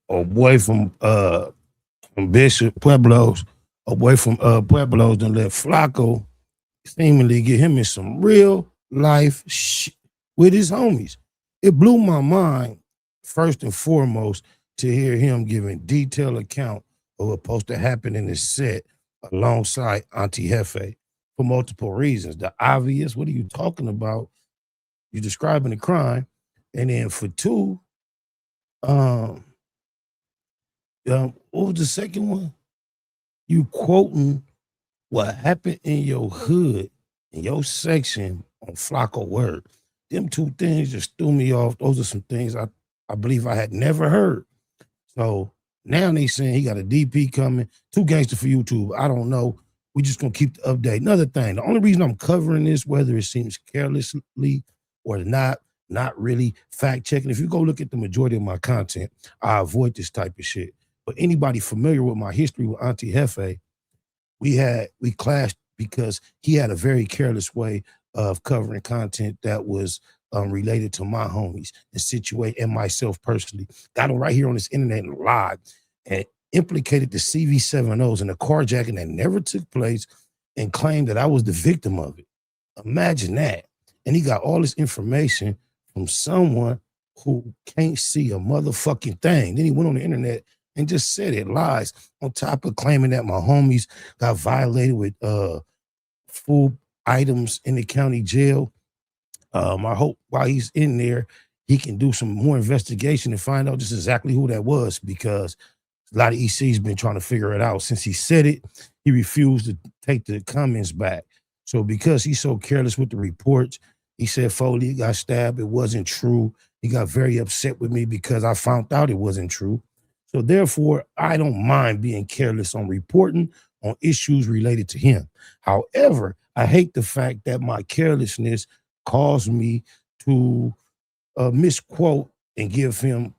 away from Bishop Pueblos, away from Pueblos, and let Flacco seemingly get him in some real life shit with his homies. It blew my mind, first and foremost, to hear him giving detailed account of what's supposed to happen in his set alongside Auntie Jefe for multiple reasons. The obvious, what are you talking about? You're describing the crime. And then for two, what was the second one? You quoting what happened in your hood, in your section on Flacco word. Them two things just threw me off. Those are some things I believe I had never heard. So now they saying he got a DP coming, 2 gangster for YouTube. I don't know. We just gonna keep the update. Another thing, the only reason I'm covering this, whether it seems carelessly or not really fact checking. If you go look at the majority of my content, I avoid this type of shit. But anybody familiar with my history with Auntie Jefe, we clashed because he had a very careless way of covering content that was related to my homies and myself personally. Got him right here on this internet and live and implicated the CV70s in a carjacking that never took place and claimed that I was the victim of it. Imagine that. And he got all this information from someone who can't see a motherfucking thing. Then he went on the internet and just said it, lies, on top of claiming that my homies got violated with food items in the county jail. I hope while he's in there, he can do some more investigation and find out just exactly who that was, because a lot of EC's been trying to figure it out. Since he said it, he refused to take the comments back. So because he's so careless with the reports, he said Foley got stabbed. It wasn't true. He got very upset with me because I found out it wasn't true. So therefore, I don't mind being careless on reporting on issues related to him. However, I hate the fact that my carelessness caused me to misquote and give him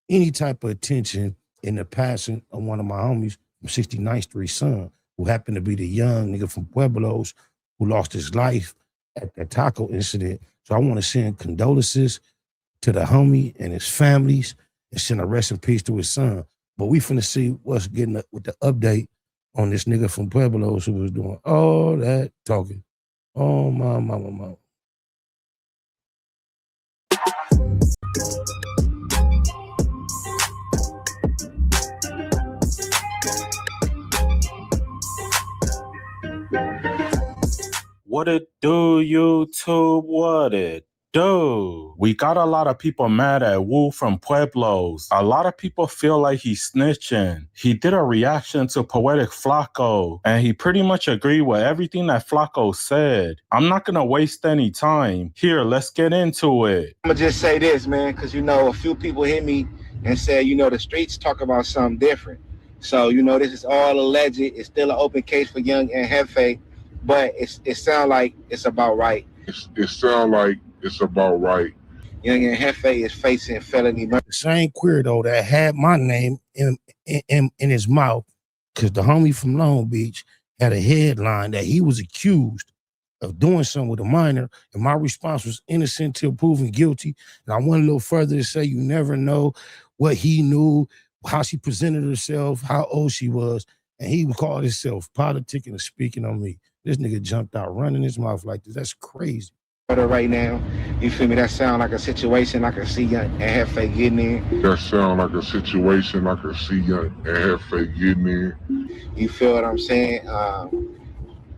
any type of attention in the passing of one of my homies from 69th Street son, who happened to be the young nigga from Pueblos who lost his life at that taco incident. So I want to send condolences to the homie and his families and send a rest in peace to his son. But we finna see what's getting with the update on this nigga from Pueblos who was doing all that talking. Oh, my. What it do, YouTube? What it do? We got a lot of people mad at Wu from Pueblos. A lot of people feel like he's snitching. He did a reaction to Poetic Flacco, and he pretty much agreed with everything that Flacco said. I'm not gonna waste any time. Here, let's get into it. I'm gonna just say this, man, because, a few people hit me and said, the streets talk about something different. So, this is all alleged. It's still an open case for Young and Jefe. But it sounds like it's about right. It sounds like it's about right. Young and Jefe is facing felony murder. The same queer that had my name in his mouth, because the homie from Long Beach had a headline that he was accused of doing something with a minor, and my response was innocent till proven guilty. And I went a little further to say you never know what he knew, how she presented herself, how old she was, and he would call himself politicking and speaking on me. This nigga jumped out running his mouth like this. That's crazy. Right now, you feel me? That sound like a situation I can see Young and Jefe getting in. That sound like a situation I can see Young and Jefe getting in. You feel what I'm saying? I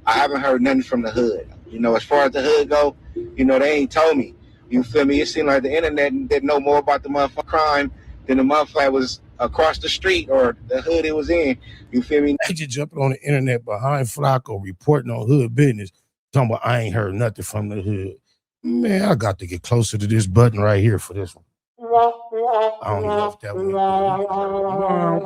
haven't heard nothing from the hood. As far as the hood go, they ain't told me. You feel me? It seemed like the internet didn't know more about the motherfucking crime than the motherfucker was across the street or the hood it was in. You feel me? They just jumping on the internet behind Flacco, reporting on hood business, talking about I ain't heard nothing from the hood. Man, I got to get closer to this button right here for this one. I don't know if that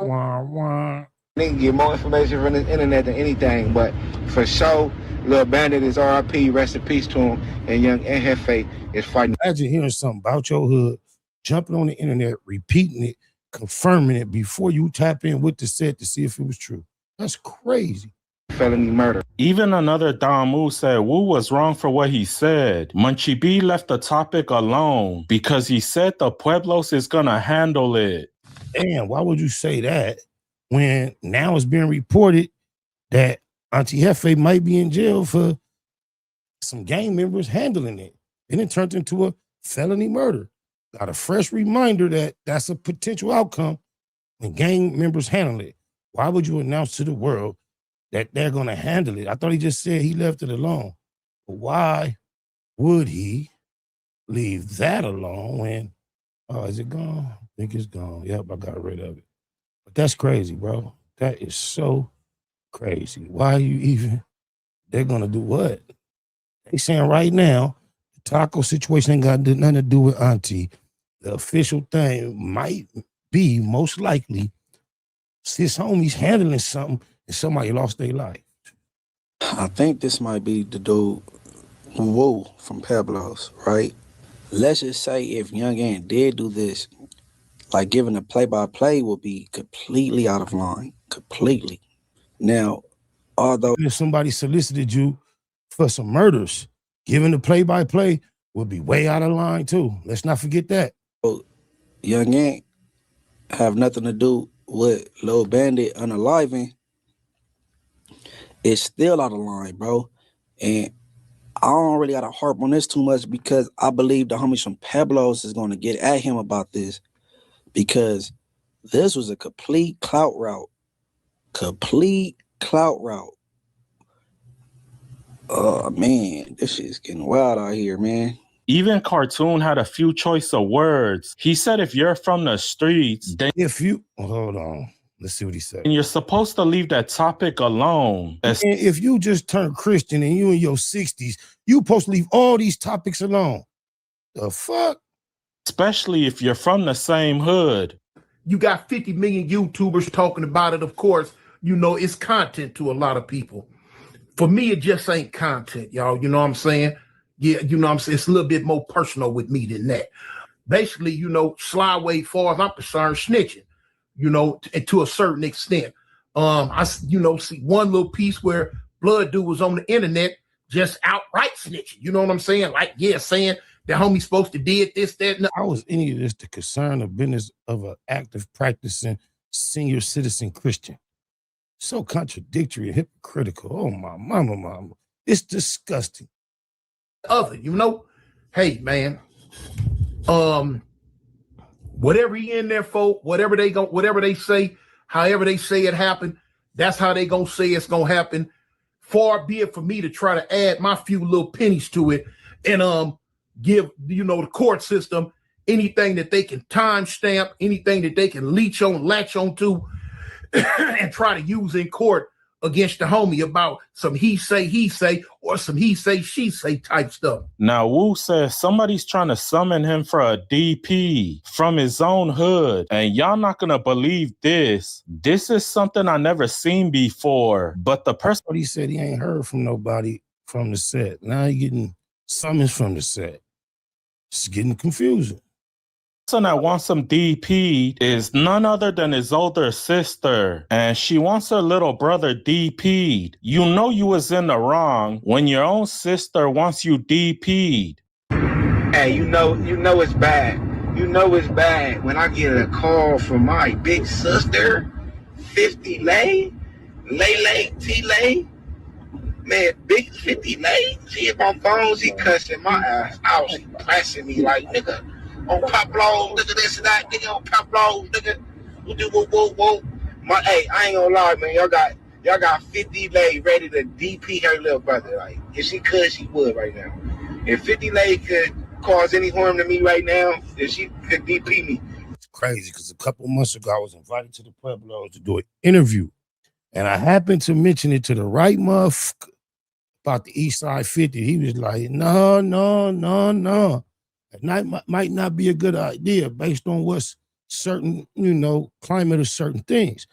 one. They can get more information from the internet than anything, but for sure, Lil Bandit is RIP, rest in peace to him, and Young and Jefe is fighting. Imagine hearing something about your hood, jumping on the internet, repeating it, confirming it before you tap in with the set to see if it was true. That's crazy. Felony murder. Even another Don Wu said Wu was wrong for what he said. Munchie B left the topic alone because he said the Pueblos is gonna handle it. damn, why would you say that when now it's being reported that Auntie Jefe might be in jail for some gang members handling it? And it turned into a felony murder. Got a fresh reminder that that's a potential outcome when gang members handle it. Why would you announce to the world that they're going to handle it? I thought he just said he left it alone. But why would he leave that alone when, oh, is it gone? I think it's gone. Yep, I got rid of it. But that's crazy, bro. That is so crazy. Why are you even, they're going to do what? They saying right now, the taco situation ain't got nothing to do with Auntie. The official thing might be, most likely, sis homies handling something and somebody lost their life. I think this might be the dude Woo from Pueblo's, right? Let's just say if Young Ant did do this, like giving a play-by-play would be completely out of line, completely. Now, although if somebody solicited you for some murders, giving the play-by-play would be way out of line too. Let's not forget that. Young Ant have nothing to do with Lil Bandit unaliving, it's still out of line, bro. And I don't really gotta harp on this too much because I believe the homies from Pueblos is gonna get at him about this because this was a complete clout route. Complete clout route. Oh man, this shit's getting wild out here, man. Even Cartoon had a few choice of words. He said if you're from the streets, then hold on. Let's see what he said. you're supposed to leave that topic alone. If you just turned Christian and you in your 60s, you supposed to leave all these topics alone. The fuck? Especially if you're from the same hood. You got 50 million YouTubers talking about it. Of course, you know, it's content to a lot of people. For me, it just ain't content, y'all. You know what I'm saying? Yeah, you know what I'm saying? It's a little bit more personal with me than that. Basically, you know, Slyway, far as I'm concerned, snitching, you know, to a certain extent. I, you know, see one little piece where Blood Dude was on the internet just outright snitching. You know what I'm saying? Like, yeah, saying the homie's supposed to did this, that, and how is any of this the concern or business of an active practicing senior citizen Christian? So contradictory and hypocritical. Oh, my mama. It's disgusting. Other, you know, hey, man, whatever he in there for, whatever they say, however they say it happened, that's how they gonna say it's gonna happen. Far be it for me to try to add my few little pennies to it and give, you know, the court system anything that they can timestamp, anything that they can latch on to and try to use in court against the homie about some he say or some he say she say type stuff. Now Wu says somebody's trying to summon him for a DP from his own hood, and y'all not gonna believe this. This is something I never seen before. But the person, he said he ain't heard from nobody from the set. Now he getting summons from the set. It's getting confusing. person that wants him DP'd is none other than his older sister, and she wants her little brother DP'd. You know you was in the wrong when your own sister wants you DP'd. Hey, you know it's bad. You know it's bad when I get a call from my big sister, 50 Lay, T-Lay. Man, big 50 Lay, she hit my phone, she cussing my ass out, she pressing me like, nigga, on Pueblo, nigga, this and that, nigga, on Pueblo, nigga, whoa. Hey, I ain't gonna lie, man, y'all got 50 Lay ready to DP her little brother. Like, if she could, she would right now. If 50 Lay could cause any harm to me right now, if she could DP me. It's crazy, because a couple months ago, I was invited to the Pueblo to do an interview, and I happened to mention it to the right motherfucker about the East Side 50. He was like, no. That might not be a good idea based on what's certain, you know, climate of certain things.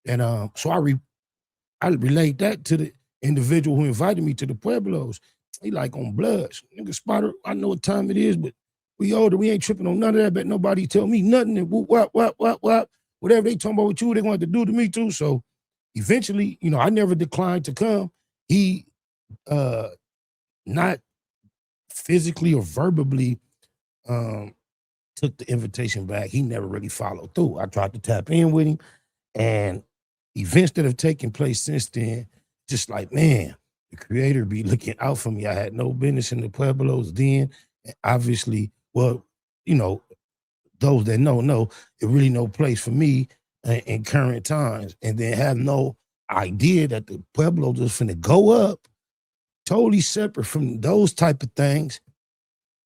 And so I relate that to the individual who invited me to the Pueblos. He like on bloods. Nigga, Spotter, I know what time it is, but we older. We ain't tripping on none of that. Bet nobody tell me nothing. And what. Whatever they talking about with you, they want to do to me too. So eventually, you know, I never declined to come. He not physically or verbally took the invitation back. He never really followed through. I tried to tap in with him, and events that have taken place since then, just like, man, the creator be looking out for me. I had no business in the Pueblos then. And obviously, well, you know, those that know, it really no place for me in current times. And then have no idea that the Pueblos was finna go up, totally separate from those type of things.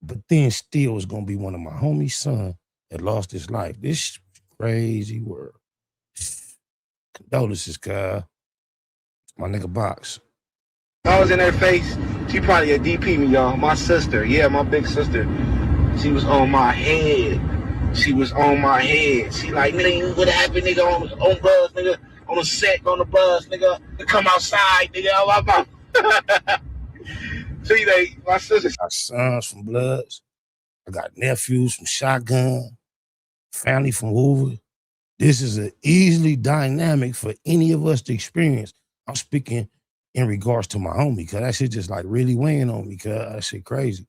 But then still was gonna be one of my homies' son that lost his life. This crazy world. Condolences, God. My nigga Box. I was in her face. She probably a DP me, y'all. My sister, yeah, my big sister. She was on my head. She was on my head. She like, nigga, what happened, nigga, on bus, nigga, on the set, on the bus, nigga, come outside, nigga. See, my sister. I got sons from Bloods. I got nephews from Shotgun, family from Hoover. This is an easily dynamic for any of us to experience. I'm speaking in regards to my homie, because that shit just like really weighing on me, because that shit crazy.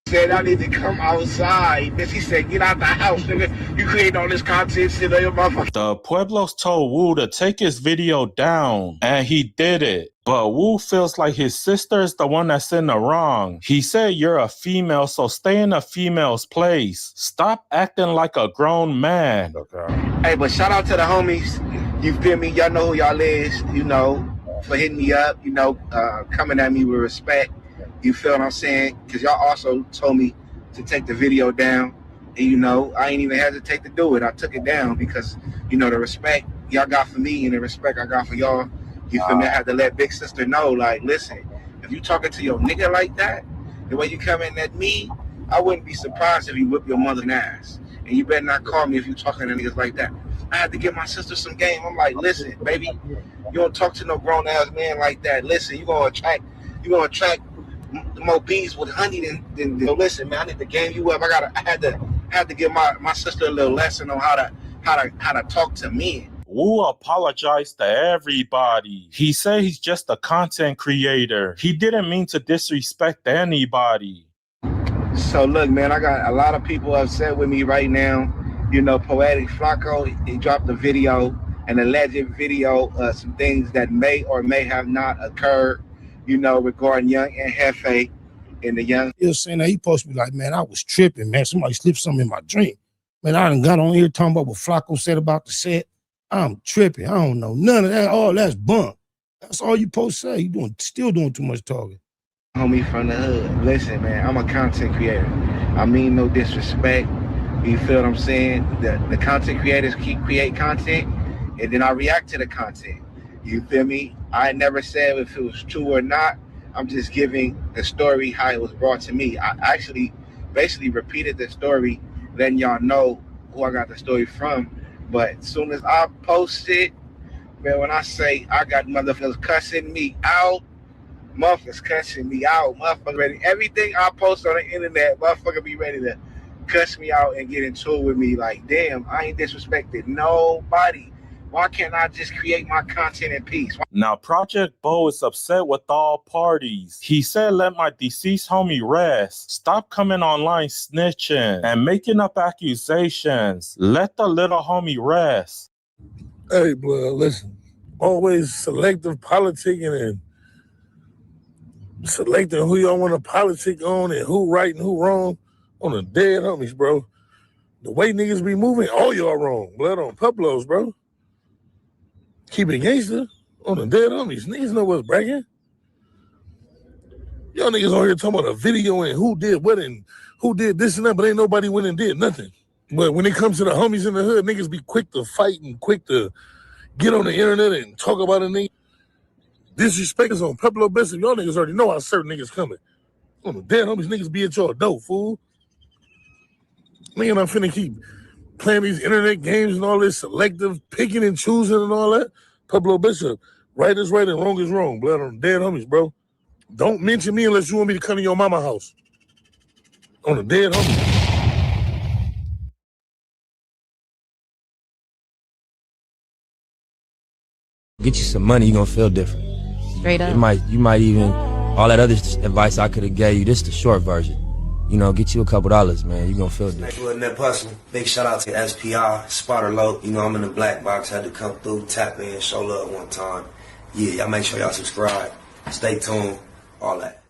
Said I need to come outside. Then she said, get out the house, nigga. You create all this content shit on your motherfucker. The Pueblos told Wu to take his video down, and he did it. But Wu feels like his sister is the one that's in the wrong. He said, you're a female, so stay in a female's place. Stop acting like a grown man. Okay. Hey, but shout out to the homies. You feel me? Y'all know who y'all is, you know, for hitting me up, you know, coming at me with respect. You feel what I'm saying? Because y'all also told me to take the video down. And, you know, I ain't even hesitate to do it. I took it down because, you know, the respect y'all got for me and the respect I got for y'all. You feel me? I had to let big sister know, like, listen, if you talking to your nigga like that, the way you coming at me, I wouldn't be surprised if you whip your mother's ass. And you better not call me if you talking to niggas like that. I had to give my sister some game. I'm like, listen, baby, you don't talk to no grown ass man like that. Listen, you gonna attract more bees with honey than listen, man. I need to game you up. I had to give my sister a little lesson on how to talk to men. Wu apologized to everybody. He said he's just a content creator. He didn't mean to disrespect anybody. So look, man, I got a lot of people upset with me right now. You know, Poetic Flacco, he dropped a video, an alleged video, some things that may or may have not occurred, you know, regarding Young and Jefe and the Young. He was saying that he posted me like, man, I was tripping, man. Somebody slipped something in my drink. Man, I done got on here talking about what Flacco said about the set. I'm tripping. I don't know none of that. All that's bunk. That's all you supposed to say. You still doing too much talking. Homie from the hood. Listen, man, I'm a content creator. I mean no disrespect. You feel what I'm saying? The content creators create content, and then I react to the content. You feel me? I never said if it was true or not. I'm just giving the story how it was brought to me. I actually basically repeated the story, letting y'all know who I got the story from. But as soon as I post it, man, when I say I got motherfuckers cussing me out, motherfuckers cussing me out, motherfuckers ready. Everything I post on the internet, motherfucker be ready to cuss me out and get into it with me. Like, damn, I ain't disrespected nobody. Why can't I just create my content in peace? Now, Project Bo is upset with all parties. He said, let my deceased homie rest. Stop coming online snitching and making up accusations. Let the little homie rest. Hey, blood, listen. Always selective politicking and selecting who y'all want to politic on and who right and who wrong on the dead homies, bro. The way niggas be moving, all y'all wrong. Blood on Pueblos, bro. Keep it gangster on the dead homies. Niggas know what's bragging. Y'all niggas on here talking about a video and who did what and who did this and that, but ain't nobody went and did nothing. But when it comes to the homies in the hood, niggas be quick to fight and quick to get on the internet and talk about a nigga. Disrespect is on Pueblo best. Y'all niggas already know how certain niggas coming. On the dead homies, niggas be at y'all dope, fool. Nigga, I'm finna keep playing these internet games and all this selective picking and choosing and all that. Pueblo Bishop, right is right and wrong is wrong. Blood on the dead homies, bro. Don't mention me unless you want me to come to your mama house. On the dead homies. Get you some money, you're gonna feel different. Straight up. You might even, all that other advice I could have gave you, this is the short version. you know, get you a couple dollars, man. You gonna feel Next different. to a net hustling. Big shout out to SPI, Spotter Low. You know, I'm in the black box. Had to come through, tap in, show love one time. Yeah, y'all make sure y'all subscribe. Stay tuned. All that.